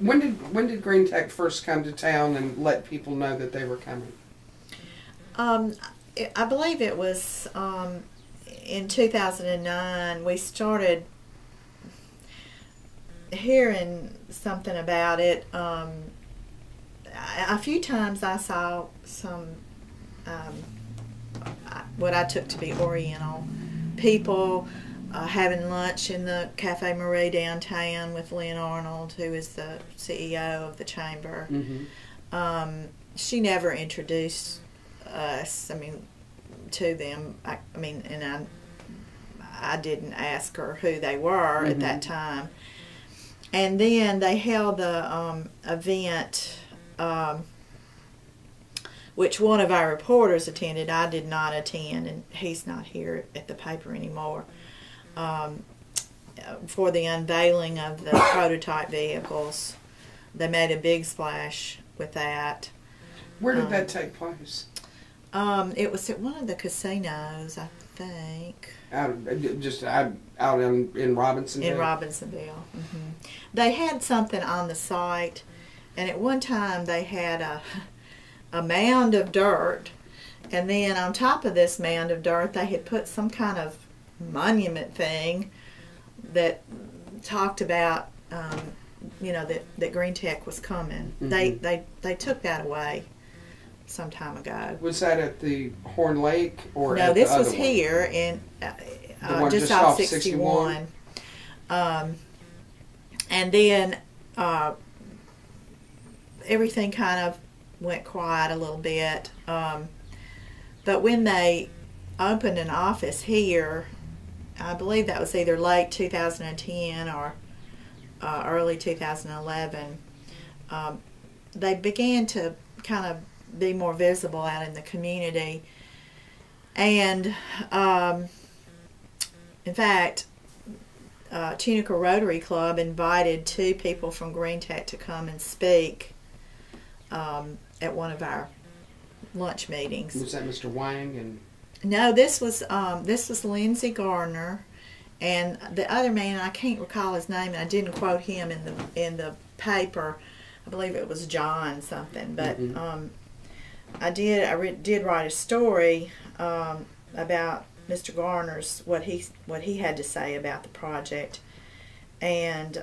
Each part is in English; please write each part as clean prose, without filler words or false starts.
When did Green Tech first come to town and let people know that they were coming? I believe it was in 2009. We started hearing something about it. A few times I saw some what I took to be Oriental people having lunch in the Cafe Marie downtown with Lynn Arnold, who is the CEO of the chamber. Mm-hmm. She never introduced us, to them. And I didn't ask her who they were at that time. And then they held the event, which one of our reporters attended. I did not attend, and he's not here at the paper anymore, for the unveiling of the prototype vehicles. They made a big splash with that. Where did that take place? It was at one of the casinos, I think. Out in Robinsonville? In Robinsonville. Mm-hmm. They had something on the site, and at one time they had a mound of dirt, and then on top of this mound of dirt they had put some kind of monument thing that talked about, that Green Tech was coming. Mm-hmm. They took that away some time ago. Was that at the Horn Lake or no? At This the was other here one? In just off 61. And then everything kind of went quiet a little bit. But when they opened an office here, I believe that was either late 2010 or early 2011, they began to kind of be more visible out in the community. And in fact, Tunica Rotary Club invited 2 people from Green Tech to come and speak at one of our lunch meetings. Was that Mr. Wang? And no, this was Lindsey Gardner, and the other man, I can't recall his name, and I didn't quote him in the paper. I believe it was John something, but I did write a story about Mr. Garner's what he had to say about the project, and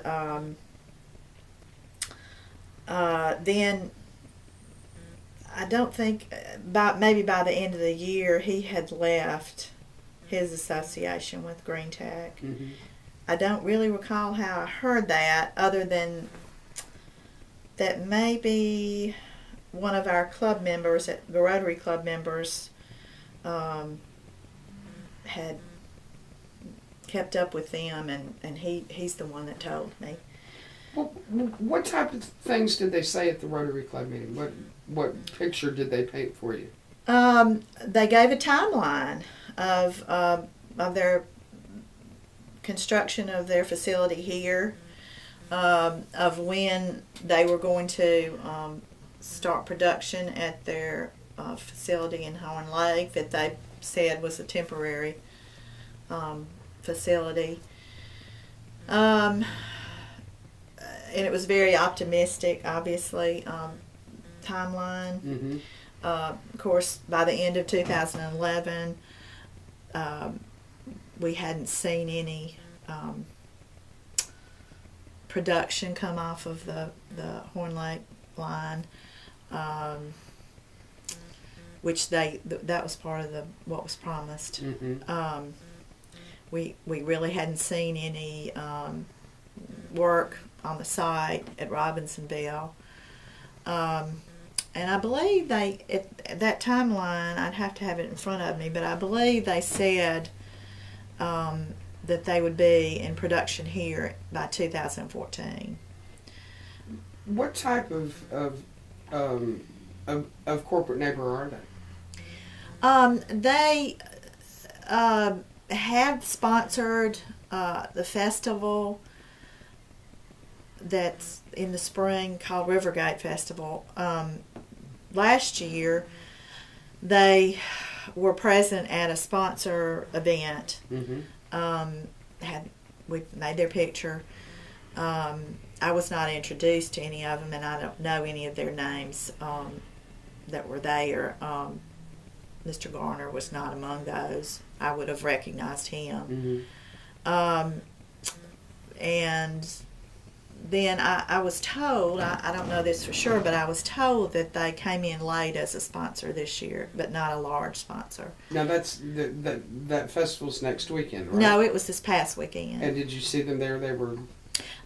then I don't think maybe by the end of the year he had left his association with Green Tech. Mm-hmm. I don't really recall how I heard that, other than that maybe one of our club members, the Rotary Club members, had kept up with them, and he's the one that told me. Well, what type of things did they say at the Rotary Club meeting? What picture did they paint for you? They gave a timeline of their construction of their facility here, of when they were going to start production at their facility in Horn Lake that they said was a temporary facility. And it was very optimistic, obviously, timeline. Mm-hmm. Of course, by the end of 2011, we hadn't seen any production come off of the Horn Lake line, which that was part of what was promised. Mm-hmm. We really hadn't seen any work on the site at Robinsonville. And I believe at that timeline, I'd have to have it in front of me, but I believe they said that they would be in production here by 2014. What type of corporate neighbor are they? They have sponsored the festival that's in the spring called Rivergate Festival. Last year, they were present at a sponsor event. Mm-hmm. We made their picture. I was not introduced to any of them, and I don't know any of their names that were there. Mr. Garner was not among those. I would have recognized him. And then I was told, I don't know this for sure, but I was told that they came in late as a sponsor this year, but not a large sponsor. Now that's that festival's next weekend, right? No, it was this past weekend. And did you see them there?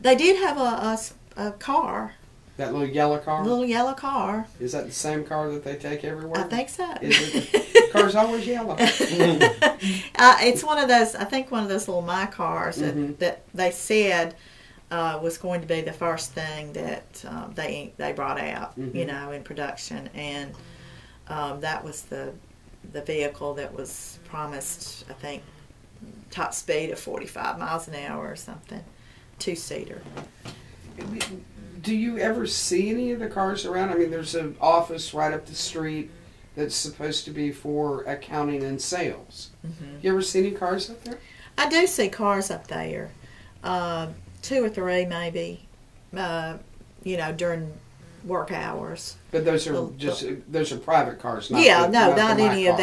They did have a car. That little yellow car? Little yellow car. Is that the same car that they take everywhere? I think so. Is it? The car's always yellow. It's one of those, I think one of those little my cars that they said was going to be the first thing that they brought out, you know, in production. And that was the vehicle that was promised, I think, top speed of 45 miles an hour or something. Two-seater. Do you ever see any of the cars around? I mean, there's an office right up the street that's supposed to be for accounting and sales. You ever see any cars up there? I do see cars up there. 2 or 3 maybe, you know, during work hours. But those are those are private cars, not not any of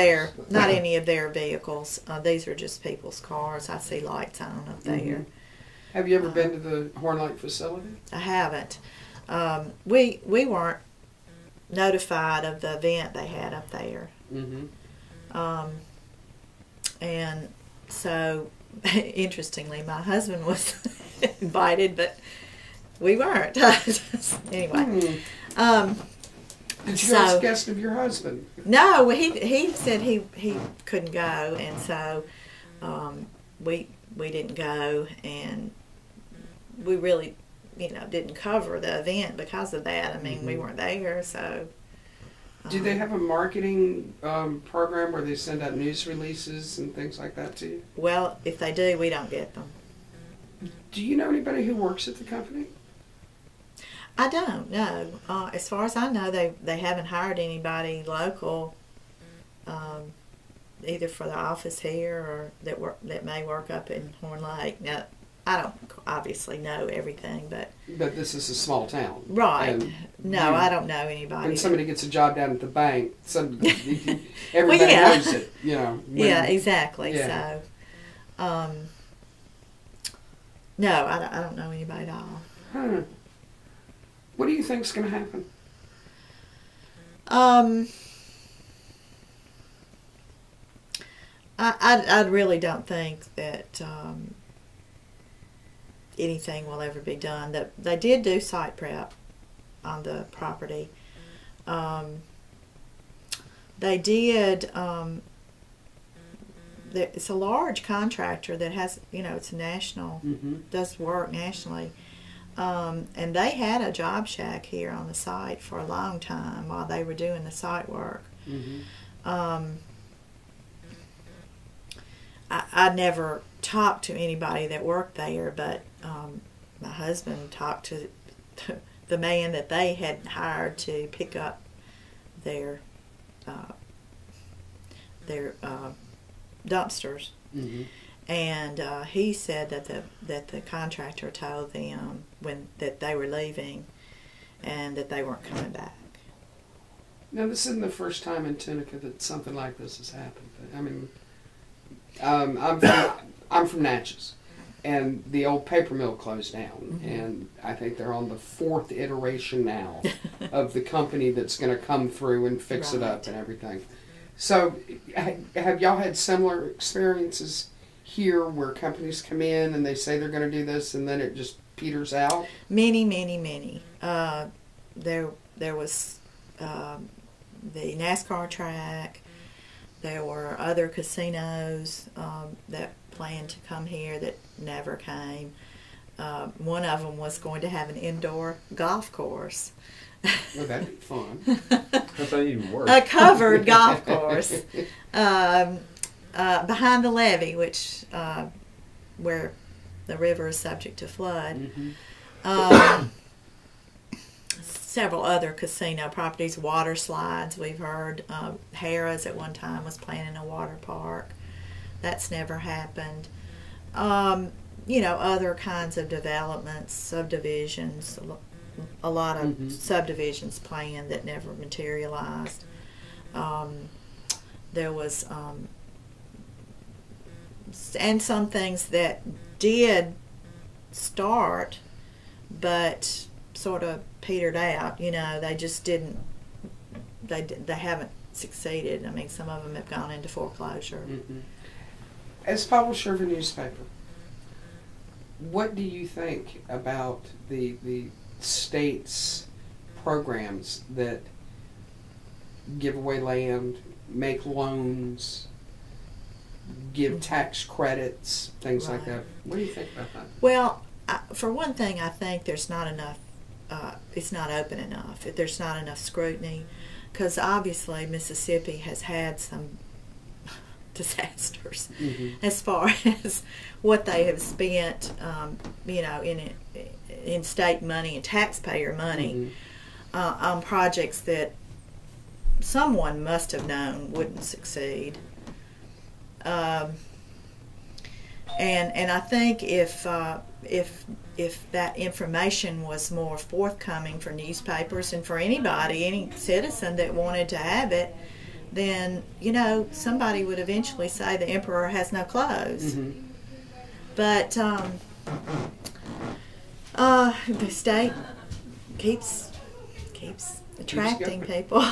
their vehicles. These are just people's cars. I see lights on up there. Have you ever been to the Horn Lake facility? I haven't. We weren't notified of the event they had up there. And so, interestingly, my husband was invited, but we weren't. Anyway. Did you go as a guest of your husband? No, he said he couldn't go, and so we didn't go, and we really, you know, didn't cover the event because of that. I mean, we weren't there, so. Do they have a marketing program where they send out news releases and things like that to you? Well, if they do, we don't get them. Do you know anybody who works at the company? I don't know. As far as I know, they haven't hired anybody local, either for the office here or that may work up in Horn Lake. Now, I don't obviously know everything, but this is a small town, right? No, I don't know anybody. When somebody gets a job down at the bank, everybody knows it. You know. Yeah, exactly. Yeah. So, no, I don't know anybody at all. Huh. What do you think's going to happen? I really don't think that anything will ever be done. They did do site prep on the property. They did. It's a large contractor that has, you know, it's national, does work nationally. And they had a job shack here on the site for a long time while they were doing the site work. I never talked to anybody that worked there, but my husband talked to the man that they had hired to pick up their dumpsters. And he said that the contractor told them that they were leaving and that they weren't coming back. Now, this isn't the first time in Tunica that something like this has happened. I mean, I'm from Natchez, and the old paper mill closed down, and I think they're on the 4th iteration now of the company that's going to come through and fix it up and everything. So, have y'all had similar experiences here where companies come in and they say they're going to do this and then it just peters out? Many. There was the NASCAR track. There were other casinos that planned to come here that never came. One of them was going to have an indoor golf course. Well, that'd be fun. That's not even worse. A covered golf course behind the levee, which where the river is subject to flood. Several other casino properties, water slides, we've heard. Harrah's at one time was planning a water park. That's never happened. other kinds of developments, subdivisions, a lot of subdivisions planned that never materialized. There was, and some things that did start, but sort of petered out. They just didn't. They haven't succeeded. I mean, some of them have gone into foreclosure. As publisher of a newspaper, what do you think about the state's programs that give away land, make loans, give tax credits, things like that? What do you think about that? Well, for one thing, I think there's not enough, it's not open enough. There's not enough scrutiny, because obviously Mississippi has had some disasters as far as what they have spent, in state money and taxpayer money on projects that someone must have known wouldn't succeed. And I think if that information was more forthcoming for newspapers and for anybody, any citizen that wanted to have it, then somebody would eventually say the emperor has no clothes. But the state keeps attracting people.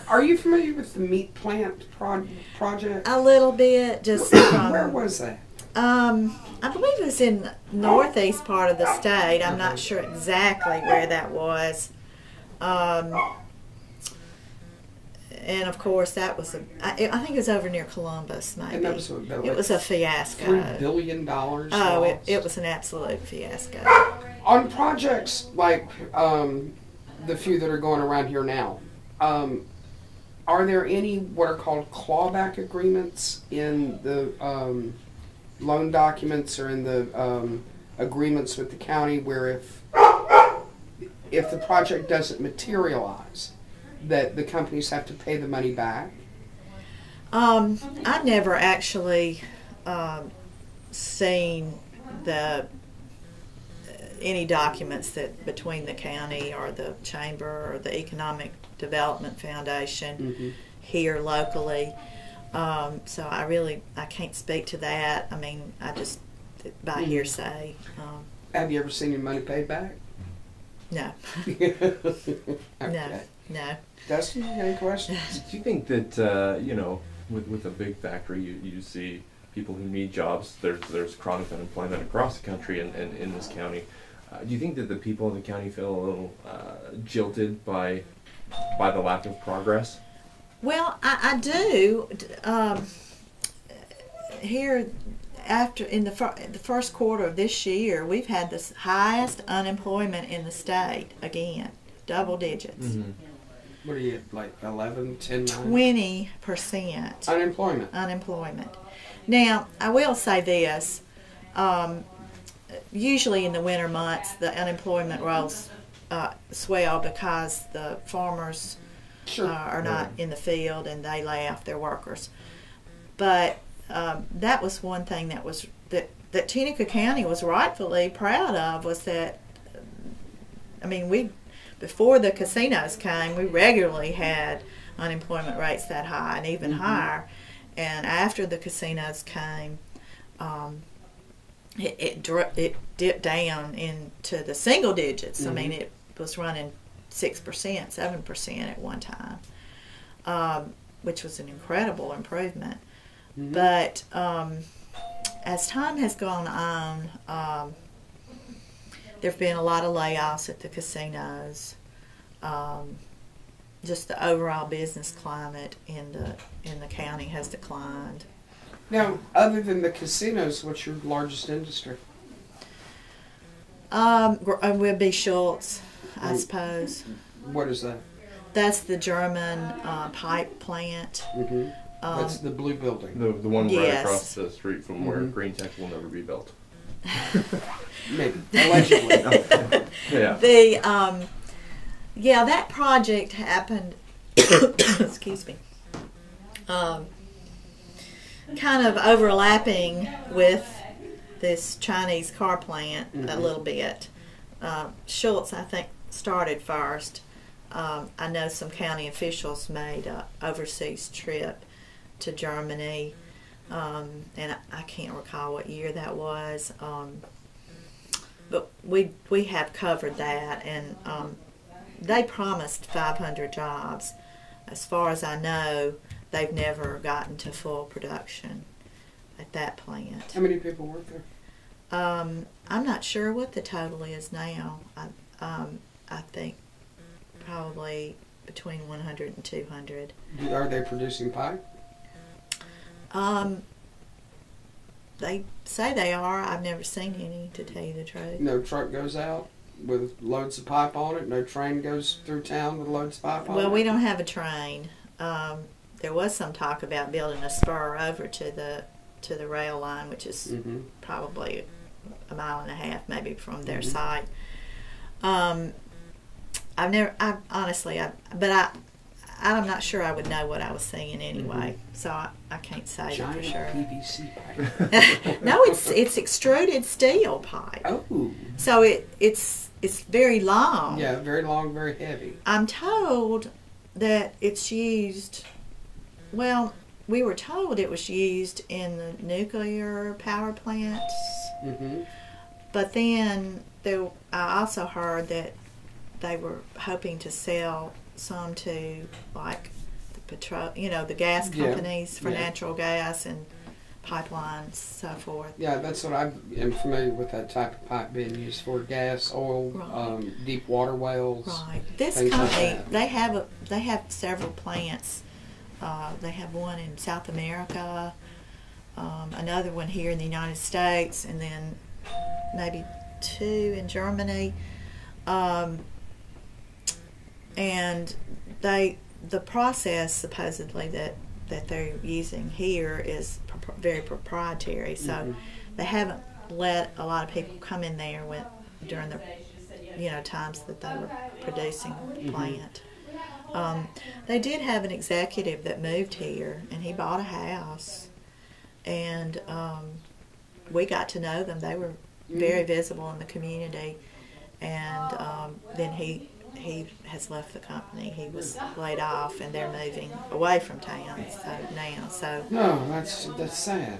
Are you familiar with the meat plant project? A little bit, just where was that? I believe it was in the northeast part of the state. I'm not sure exactly where that was. And of course, that was I think it was over near Columbus, maybe. And that was about it was a fiasco. $3 billion. Oh, it was an absolute fiasco. On projects like the few that are going around here now, are there any what are called clawback agreements in the loan documents or in the agreements with the county where if the project doesn't materialize, that the companies have to pay the money back? I never actually seen any documents that between the county or the chamber or the Economic Development Foundation here locally. So I can't speak to that. I mean, I just by hearsay. Have you ever seen your money paid back? No. Okay. No. Dustin, any questions? Do you think that with a big factory, you see people who need jobs? There's chronic unemployment across the country and in this county. Do you think that the people in the county feel a little jilted by the lack of progress? Well, I do. Here, in the first quarter of this year, we've had the highest unemployment in the state again, double digits. What are you, like 11, 10, 20% unemployment? Now, I will say this. Usually in the winter months, the unemployment rolls swell because the farmers are not in the field and they lay off their workers. But that was one thing that Tunica County was rightfully proud of, was that, I mean, before the casinos came, we regularly had unemployment rates that high and even higher. And after the casinos came, it dipped down into the single digits. I mean, it was running 6%, 7% at one time, which was an incredible improvement. But as time has gone on, there have been a lot of layoffs at the casinos. Just the overall business climate in the county has declined. Now, other than the casinos, what's your largest industry? Would be Schultz, I suppose. What is that? That's the German pipe plant. That's the blue building. The one right across the street from where Green Tech will never be built. Maybe. Allegedly. Yeah. That project happened, excuse me, kind of overlapping with this Chinese car plant a little bit. Schultz, I think, started first. I know some county officials made an overseas trip to Germany, and I can't recall what year that was. But we have covered that, and they promised 500 jobs. As far as I know, they've never gotten to full production at that plant. How many people work there? I'm not sure what the total is now. I think probably between 100 and 200. Are they producing pipe? They say they are. I've never seen any, to tell you the truth. No truck goes out with loads of pipe on it? No train goes through town with loads of pipe on it? Well, we don't have a train. There was some talk about building a spur over to the rail line, which is probably a mile and a half maybe from their site. I'm not sure I would know what I was seeing anyway, so I can't say that for sure. PVC pipe. No, it's extruded steel pipe. Oh. So it's very long. Yeah, very long, very heavy. I'm told that it's used. Well, we were told it was used in the nuclear power plants. But then I also heard that they were hoping to sell some to, like, the gas companies for natural gas and pipelines, so forth. Yeah, that's what I am familiar with, that type of pipe being used for: gas, oil, deep water wells. Right. This company, they have several plants. They have one in South America, another one here in the United States, and then maybe 2 in Germany. And the process supposedly that they're using here is very proprietary. So they haven't let a lot of people come in there during the times that they were producing the plant. They did have an executive that moved here, and he bought a house, and we got to know them. They were very visible in the community, and then he has left the company. He was laid off, and they're moving away from town now. No, that's sad.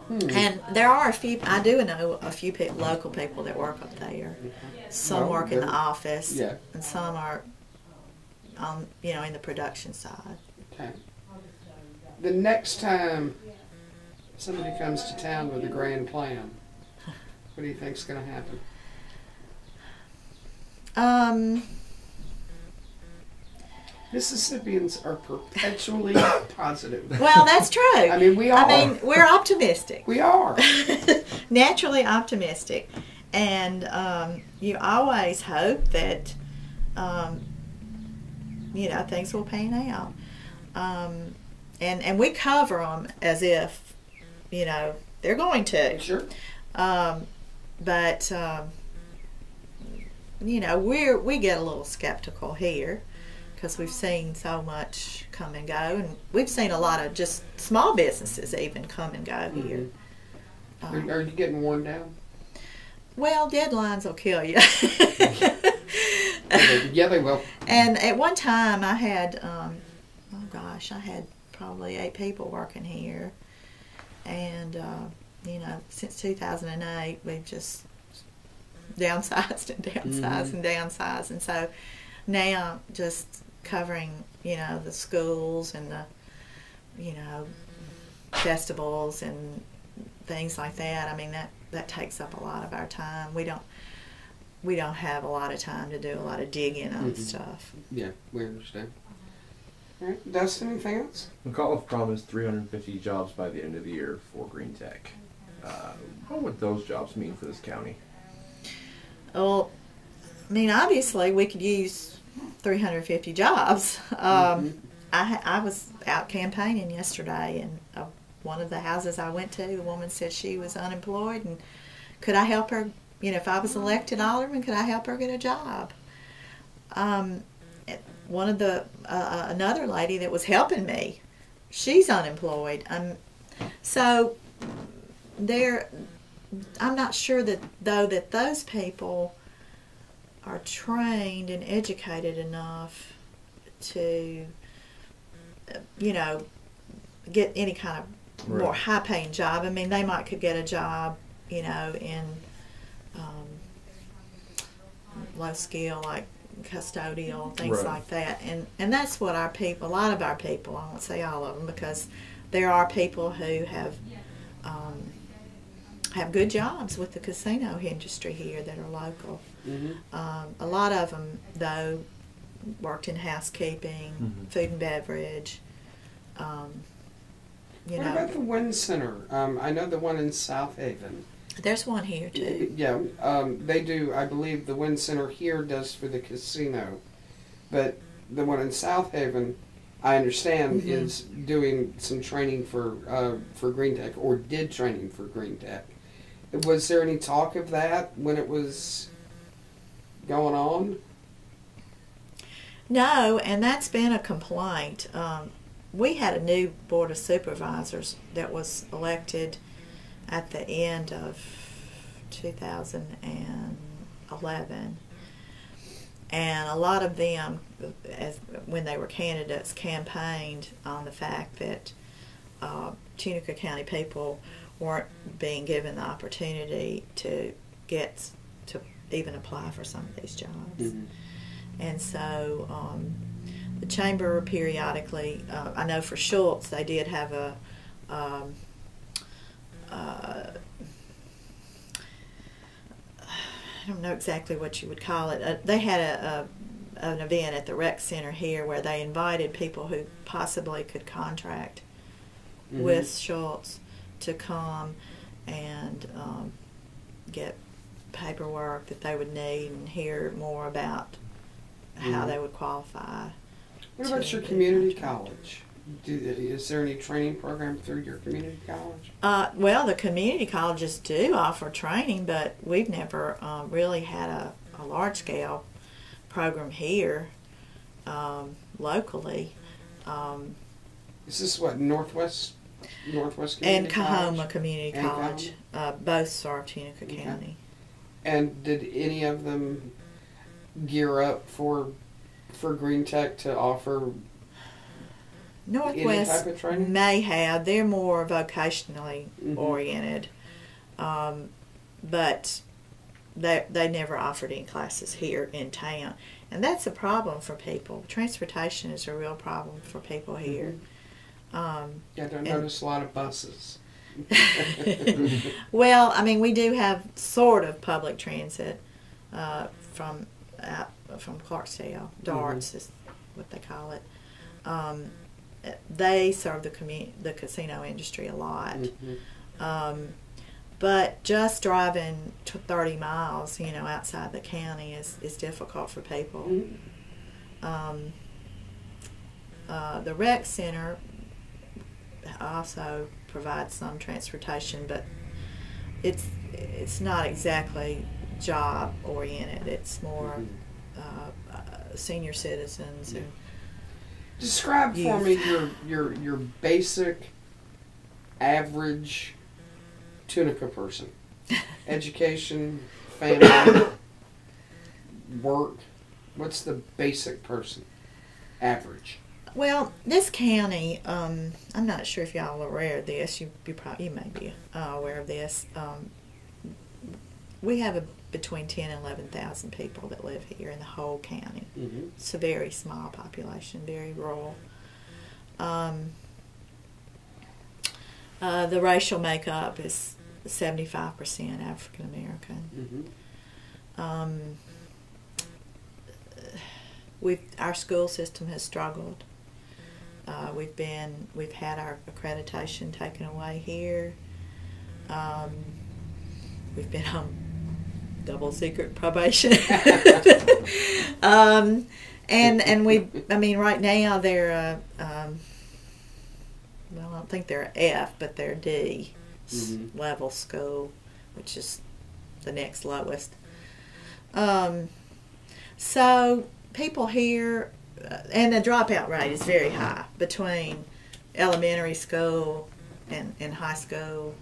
And there are a few. I do know a few local people that work up there. Some work in the office, and some are in the production side. Okay. The next time somebody comes to town with a grand plan, what do you think's going to happen? Mississippians are perpetually positive. Well, that's true. I mean, we are. I mean, we're optimistic. We are. Naturally optimistic. And you always hope that, things will pan out. And we cover them as if, they're going to. Sure. But, we get a little skeptical here, because we've seen so much come and go, and we've seen a lot of just small businesses even come and go here. Are you getting worn down? Well, deadlines will kill you. Yeah, they will. And at one time I had, I had probably 8 people working here, and since 2008 we've just downsized and downsized and downsized, and so now just covering the schools and the festivals and things like that. I mean, that takes up a lot of our time. We don't have a lot of time to do a lot of digging on stuff. Yeah, we understand. All right, Dustin, anything else? McAuliffe promised 350 jobs by the end of the year for green tech. What would those jobs mean for this county? Well, I mean, obviously we could use 350 jobs. I was out campaigning yesterday, and one of the houses I went to, the woman said she was unemployed, and could I help her? If I was elected alderman, could I help her get a job? One of another lady that was helping me, she's unemployed. So I'm not sure that those people are trained and educated enough to, get any kind of more high-paying job. I mean, they could get a job, in low skill, like custodial, things like that. And that's what a lot of our people, I won't say all of them, because there are people who have good jobs with the casino industry here that are local. A lot of them, though, worked in housekeeping, food and beverage. What about the Wynn Center? I know the one in South Haven. There's one here, too. Yeah, they do. I believe the Wynn Center here does for the casino. But the one in South Haven, I understand, is doing some training for Green Tech, or did training for Green Tech. Was there any talk of that when it was going on? No, and that's been a complaint. We had a new board of supervisors that was elected at the end of 2011, and a lot of them, when they were candidates, campaigned on the fact that Tunica County people weren't being given the opportunity to even apply for some of these jobs. And so the chamber periodically, I know for Schultz, they did have I don't know exactly what you would call it. They had an event at the rec center here where they invited people who possibly could contract with Schultz to come and get paperwork that they would need and hear more about how they would qualify. What about your community college? Is there any training program through your community college? Well, the community colleges do offer training, but we've never really had a large-scale program here locally. Is this what, Northwest Community and Kahoma College? Community And College, both serve Tunica County. And did any of them gear up for Green Tech to offer Northwest any type of training? may have. They're more vocationally oriented, but they never offered any classes here in town. And that's a problem for people. Transportation is a real problem for people here. Yeah, I don't notice a lot of buses. Well, I mean, we do have sort of public transit from Clarksdale. DARTS is what they call it. They serve the casino industry a lot. But just driving 30 miles, outside the county is difficult for people. The rec center also provides some transportation, but it's not exactly job oriented. It's more senior citizens. And describe for me your basic average Tunica person. Education, family, work. What's the basic person? Average. Well, this county, I'm not sure if y'all are aware of this. You may be aware of this. We have between 10 and 11,000 people that live here in the whole county. It's a very small population, very rural. The racial makeup is 75% African American. Our school system has struggled. We've had our accreditation taken away here. We've been on double secret probation. And right now they're well, I don't think they're F, but they're D level school, which is the next lowest. So people here, and the dropout rate is very high between elementary school and high school.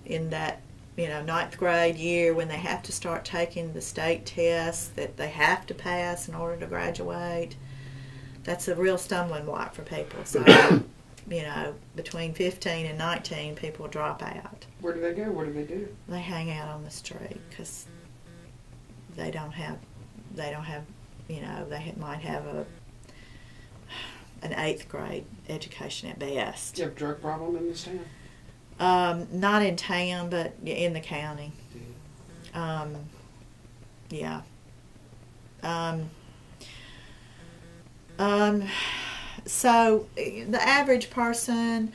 In that ninth grade year when they have to start taking the state tests that they have to pass in order to graduate. That's a real stumbling block for people. So, between 15 and 19, people drop out. Where do they go? What do they do? They hang out on the street because they don't have, they might have an 8th grade education at best. Do you have a drug problem in this town? Not in town, but in the county. Yeah. So the average person,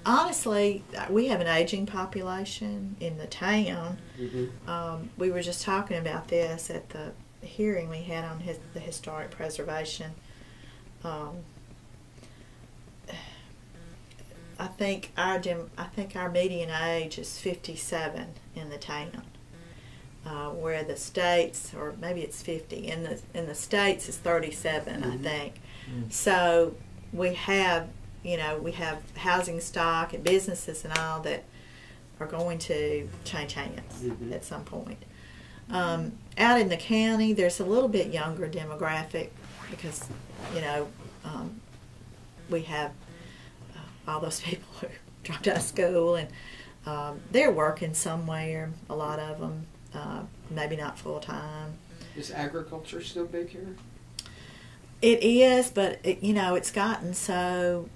honestly, we have an aging population in the town. Mm-hmm. We were just talking about this at the hearing we had on the historic preservation. I think our median age is 57 in the town, where the states, or maybe it's 50. In the states is 37, mm-hmm. I think. Mm. So we have housing stock and businesses and all that are going to change hands mm-hmm. at some point. Out in the county, there's a little bit younger demographic because we have all those people who dropped out of school and they're working somewhere, a lot of them, maybe not full time. Is agriculture still big here? It is, but it's gotten so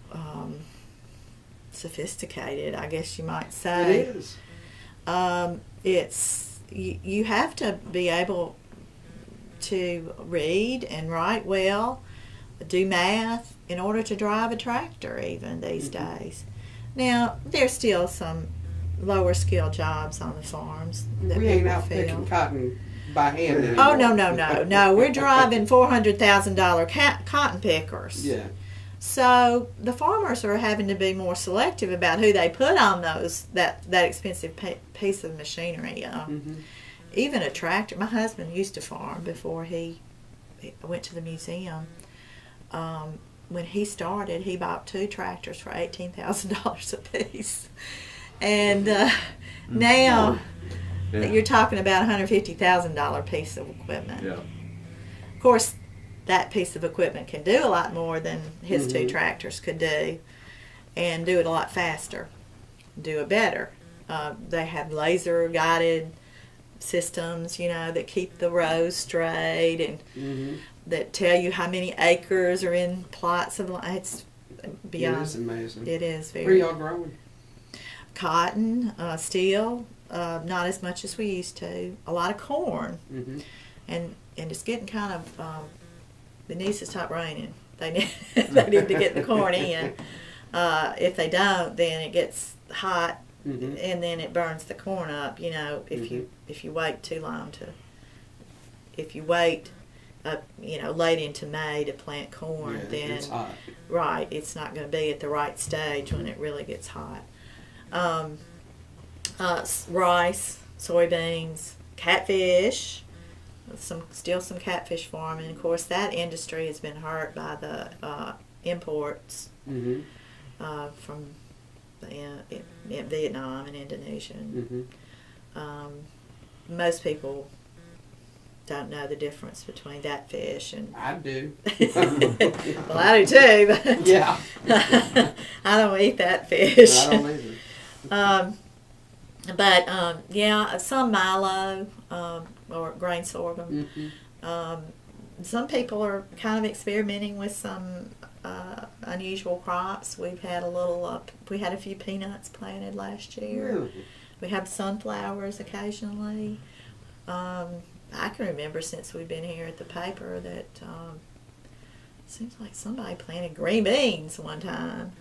sophisticated, I guess you might say. It is. It's you have to be able to read and write well, do math in order to drive a tractor even these mm-hmm. days. Now, there's still some lower skill jobs on the farms that We ain't people out feel. picking cotton by hand anymore. Oh, no. We're driving $400,000 cotton pickers. Yeah. So the farmers are having to be more selective about who they put on that expensive piece of machinery. Mm-hmm. Even a tractor. My husband used to farm before he went to the museum. When he started, he bought 2 tractors for $18,000 a piece. And now you're talking about a $150,000 piece of equipment. Yeah. Of course, that piece of equipment can do a lot more than his mm-hmm. 2 tractors could do, and do it a lot faster, do it better. They have laser-guided systems, that keep the rows straight and mm-hmm. that tell you how many acres are in plots of land. It's beyond. It is amazing. It is very. Where y'all growing? Cotton, steel, not as much as we used to. A lot of corn, Mm-hmm. and it's getting kind of. It needs to stop raining. They need to get the corn in. If they don't, then it gets hot, Mm-hmm. and then it burns the corn up. If mm-hmm. if you wait too long if you wait, late into May to plant corn, Yeah, then it's hot. right, it's not going to be at the right stage when it really gets hot. Rice, soybeans, catfish. Still some catfish farming. Of course, that industry has been hurt by the imports Mm-hmm. from Vietnam and Indonesia. Mm-hmm. Most people don't know the difference between that fish and. I do. Well, I do too, but Yeah. I don't eat that fish. I don't either. But some milo or grain sorghum. Mm-hmm. Some people are kind of experimenting with some unusual crops. We've had we had a few peanuts planted last year. Really? We have sunflowers occasionally. I can remember since we've been here at the paper that seems like somebody planted green beans one time.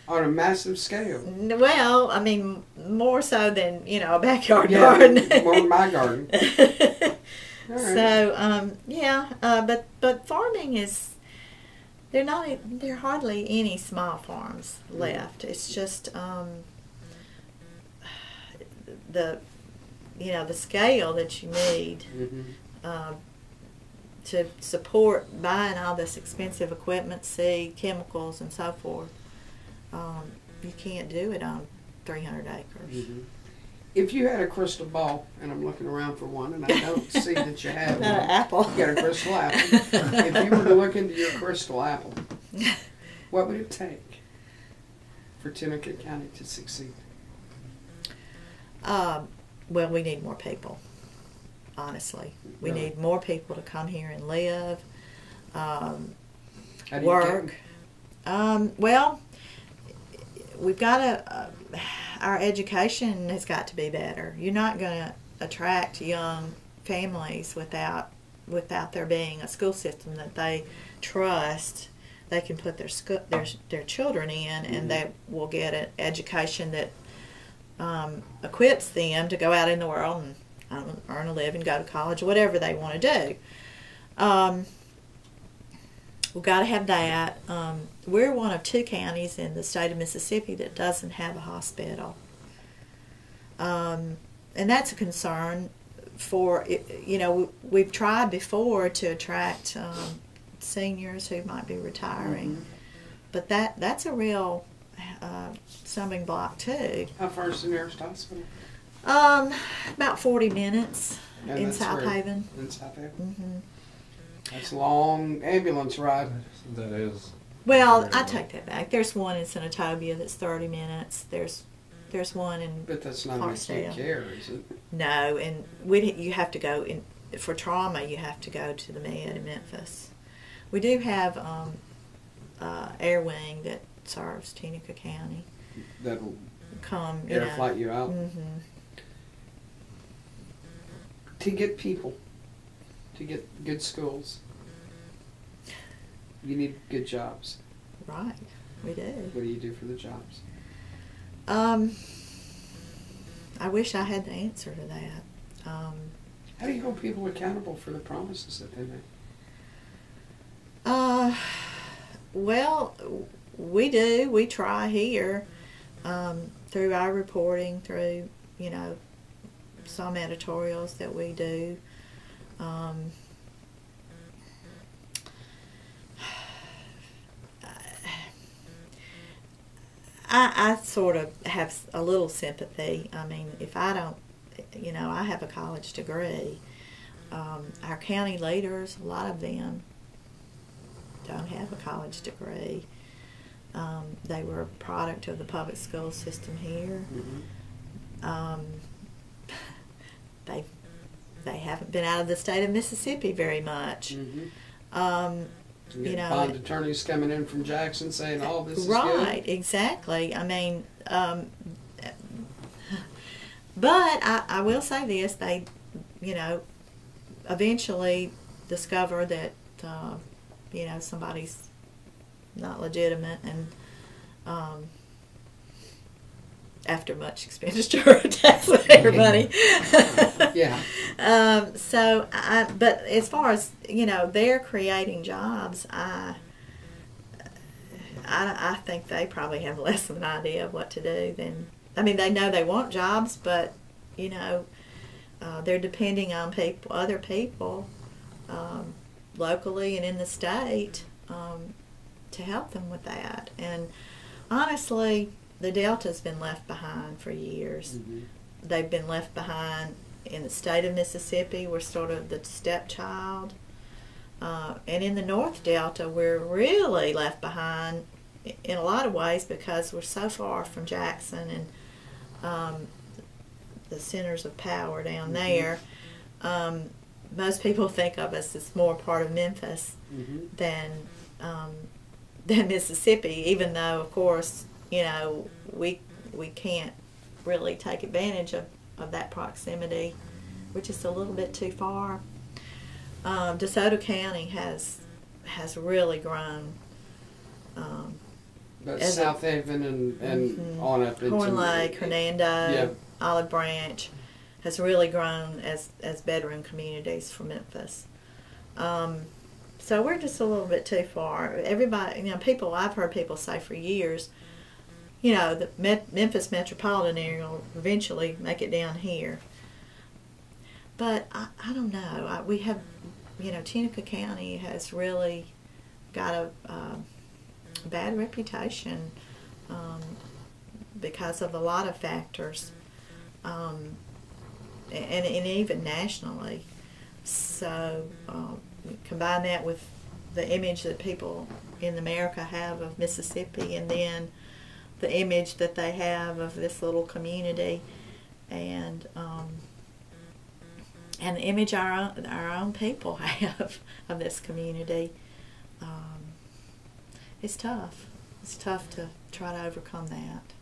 On a massive scale. Well, I mean, more so than, a backyard garden. More than my garden. All right. So, but farming is, there are hardly any small farms left. It's just the scale that you need Mm-hmm. to support buying all this expensive equipment, seed, chemicals, and so forth. You can't do it on 300 acres. Mm-hmm. If you had a crystal ball, and I'm looking around for one, and I don't see that you have Not an one. apple. You got a crystal apple. If you were to look into your crystal apple, what would it take for Tunica County to succeed? Well, we need more people. Honestly, we Really? need more people to come here and live, How do you work. Well, we've got to. Our education has got to be better. You're not going to attract young families without there being a school system that they trust. They can put their children in, and they will get an education that equips them to go out in the world and earn a living, go to college, whatever they want to do. We've got to have that. We're one of 2 counties in the state of Mississippi that doesn't have a hospital. And that's a concern for, we've tried before to attract seniors who might be retiring. But that's a real stumbling block too. How far is the nearest hospital? About 40 minutes And in that's South where- Haven. In South Haven? Mm-hmm. That's a long ambulance ride. That is. Well, very I long. take that back. There's one in Senatobia that's 30 minutes. There's one in But that's not Clarksdale. acute care, is it? No, and you have to go in for trauma. You have to go to the Med in Memphis. We do have Air Wing that serves Tunica County. That'll Come, air flight you out. Mm-hmm. To get people, to get good schools, you need good jobs. Right, we do. What do you do for the jobs? I wish I had the answer to that. How do you hold people accountable for the promises that they make? Well, we do. We try here through our reporting, through, some editorials that we do. I sort of have a little sympathy. I mean, if I don't, I have a college degree. Our county leaders, a lot of them don't have a college degree. They were a product of the public school system here. Mm-hmm. They haven't been out of the state of Mississippi very much. Mm-hmm. You get bond attorneys coming in from Jackson saying, "Oh, this is right, good." Exactly. I mean, but I will say this: they, eventually discover that somebody's not legitimate, and after much expenditure of taxpayer money. Yeah. But as far as they're creating jobs, I think they probably have less of an idea of what to do than. I mean, they know they want jobs, but they're depending on other people, locally and in the state, to help them with that. And honestly, the Delta's been left behind for years. Mm-hmm. They've been left behind in the state of Mississippi. We're sort of the stepchild. And in the North Delta, we're really left behind in a lot of ways because we're so far from Jackson and the centers of power down there. Most people think of us as more part of Memphis than Mississippi, even though, of course, we can't really take advantage of that proximity. We're just a little bit too far. DeSoto County has really grown. But South Haven and on up into Horn Lake, Hernando, yeah. Olive Branch has really grown as bedroom communities for Memphis. So we're just a little bit too far. Everybody, I've heard people say for years, the Memphis metropolitan area will eventually make it down here. But I don't know. We have, Tunica County has really got a bad reputation because of a lot of factors. and even nationally. So combine that with the image that people in America have of Mississippi, and then the image that they have of this little community, and the image our own people have of this community. It's tough. It's tough to try to overcome that.